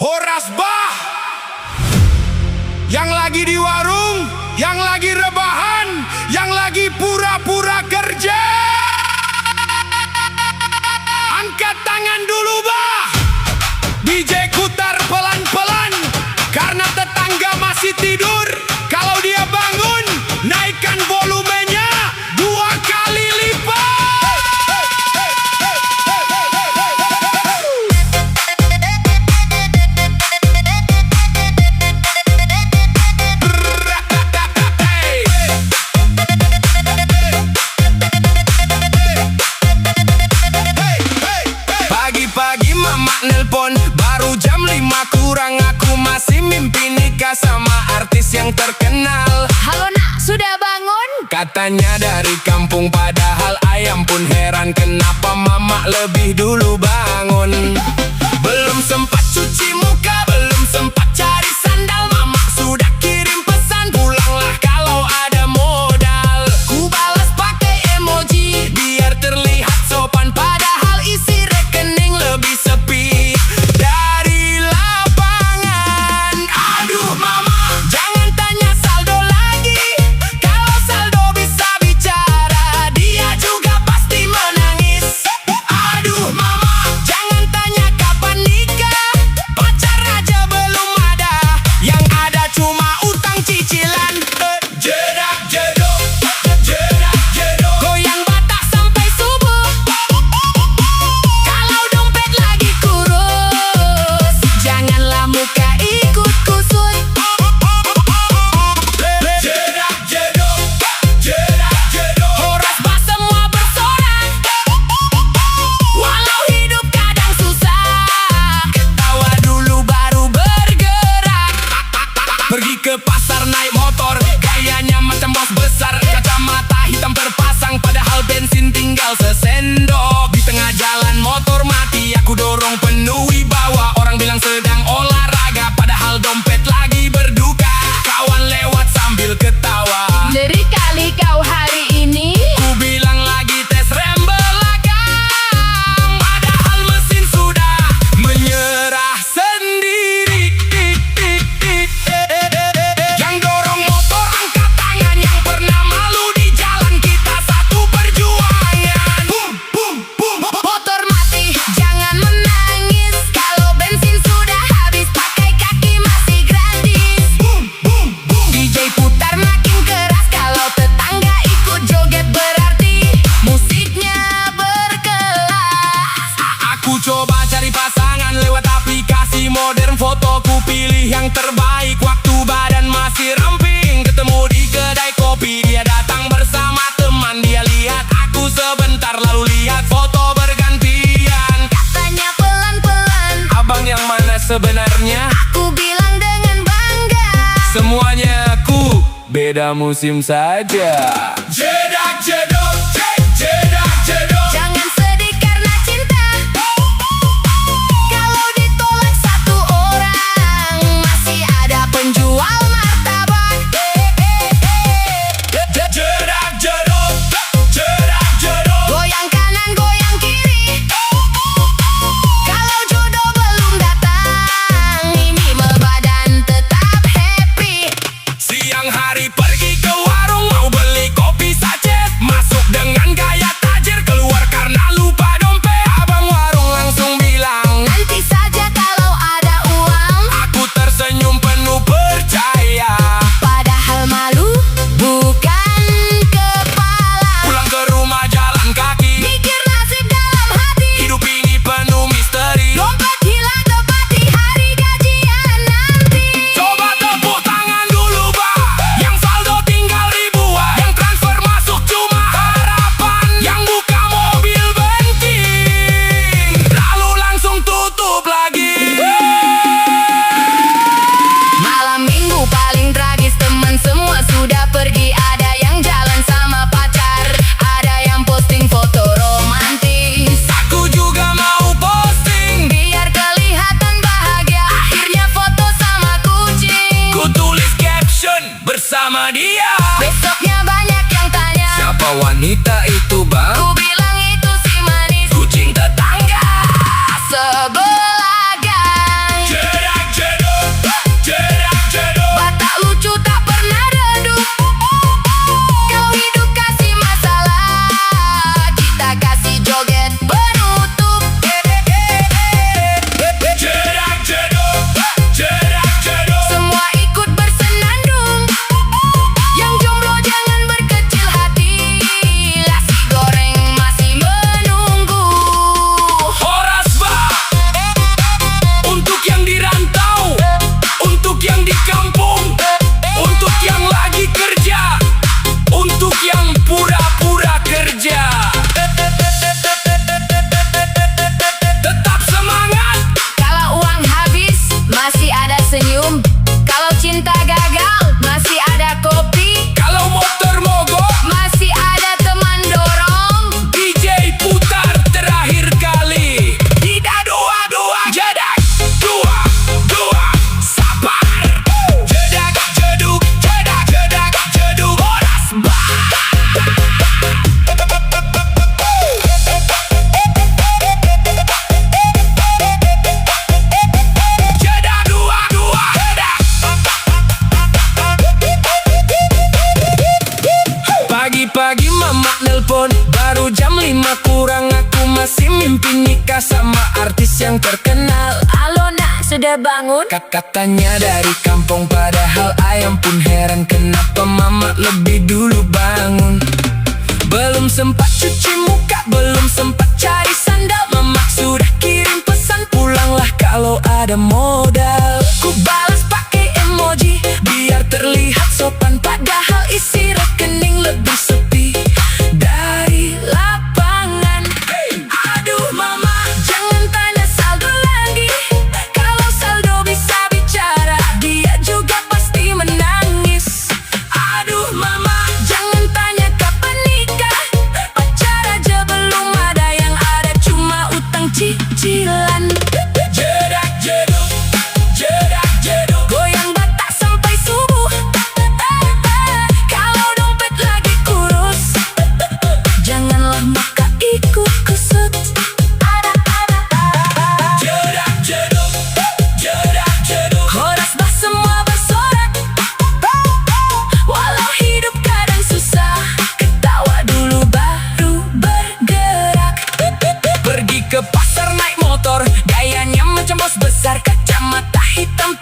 Horas Bah, yang lagi di warung, yang lagi rebahan, yang lagi pura-pura kerja, angkat tangan dulu Bah. DJ putar pelan-pelan, karena tetangga masih tidur. Kalau dia bangun, naikkan volumenya 2 kali lipat. Pagi-pagi mama nelpon, baru jam 5 kurang, aku masih mimpi nikah sama artis yang terkenal. Halo nak, sudah bangun? Katanya dari kampung, padahal ayam pun heran kenapa mama lebih dulu bangun. Belum sempat cuci muka, belum sempat cari sandal, mama sudah kirim pesan, pulanglah kalau ada modal. Ku balas pakai emoji biar terlihat sopan, padahal isi rekening lebih sepi dari lapangan. Aduh mama, jangan tanya saldo lagi, kalau saldo bisa bicara, dia juga pasti menangis. Aduh mama, jangan tanya kapan nikah, pacar aja belum ada, yang ada cuma utang cicilan. Jedak jedok, jedak jedok, goyang Batak sampai subuh, kalau dompet lagi kurus, janganlah muka ikut kusut. Jedak jedok, jedak jedok, Horas Bah semua bersorak, walau hidup kadang susah, ketawa dulu baru bergerak. Pergi ke pasar naik motor, gayanya macam bos besar, kacamata hitam terpasang, padahal bensin tinggal sesendok. Di tengah jalan motor mati, aku dorong penuh wibawa, orang bilang sedang olahraga, padahal dompet lagi berduka. Kawan lewat sambil ketawa, Ngeri kali kau hari ini. ku bilang lagi tes rem belakang, padahal mesin sudah menyerah sendiri. Yang dorong motor angkat tangan, yang pernah malu di jalan, kita satu perjuangan. Bum bum bum. Motor mati, jangan menangis, kalau bensin sudah habis, pakai kaki masih gratis. Bum bum bum. DJ putar makin keras, kalau tetangga ikut joget berarti musiknya berkelas. Aku coba cari pasangan lewat aplikasi modern, fotoku pilih yang terbaik, waktu badan masih ramping. Ketemu di kedai kopi, dia datang bersama teman, dia lihat aku sebentar lalu lihat foto bergantian. Katanya pelan-pelan, Abang yang mana sebenarnya? aku bilang dengan bangga. Semuanya aku, beda musim saja. Jedak jedok, jedak jedok. Jangan sedih karena cinta, kalau ditolak satu orang, masih ada penjual martabak. Jedak jedok, jedak jedok. Goyang kanan, goyang kiri, kalau jodoh belum datang, minimal badan tetap happy. Siang hari pergi ke warung, mau beli kopi sachet, masuk dengan gaya tajir, keluar karena lupa dompet. Abang warung langsung bilang, Nanti saja kalau ada uang, aku tersenyum penuh percaya. padahal malu bukan kepala. Pulang ke rumah jalan kaki, Mikir nasib dalam hati, hidup ini penuh misteri. dompet hilang tepat di hari gajian nanti. Coba tepuk tangan dulu Bah, yang saldo tinggal ribuan, yang transfer masuk cuma harapan, yang buka mobil benting, lalu langsung tutup lagi. Malam minggu paling tragis, teman semua sudah pergi, ada yang jalan sama pacar, ada yang posting foto romantis. Aku juga mau posting, Biar kelihatan bahagia, akhirnya foto sama kucing. ku tulis caption bersama dia. Besoknya banyak yang tanya, Siapa wanita itu Bang? ku bilang itu si manis Kucing tetangga. sebelah gang. Jedak sudah bangun? Katanya dari kampung padahal ayam pun heran kenapa mama lebih dulu bangun. Belum sempat cuci muka, belum sempat cari sandal, mama sudah kirim pesan pulanglah kalau ada modal. Ku balas pakai emoji biar terlihat sopan, padahal isi rekening lebih sepi dari lapangan. Aduh mama, jangan tanya saldo lagi. Kalau saldo bisa bicara, dia juga pasti menangis. Aduh mama, jangan tanya kapan nikah. Pacar aja belum ada, yang ada cuma utang cicilan. Jedak jeduk, jedak jeduk, goyang batak sampai subuh. Kalau dompet lagi kurus, janganlah maka ikut kusut. Jedak jeduk, jedak jeduk, horas bah semua bersorak. Walau hidup kadang susah, ketawa dulu baru bergerak. Pergi ke pasar naik motor, gayanya macam bos besar, kacamata hitam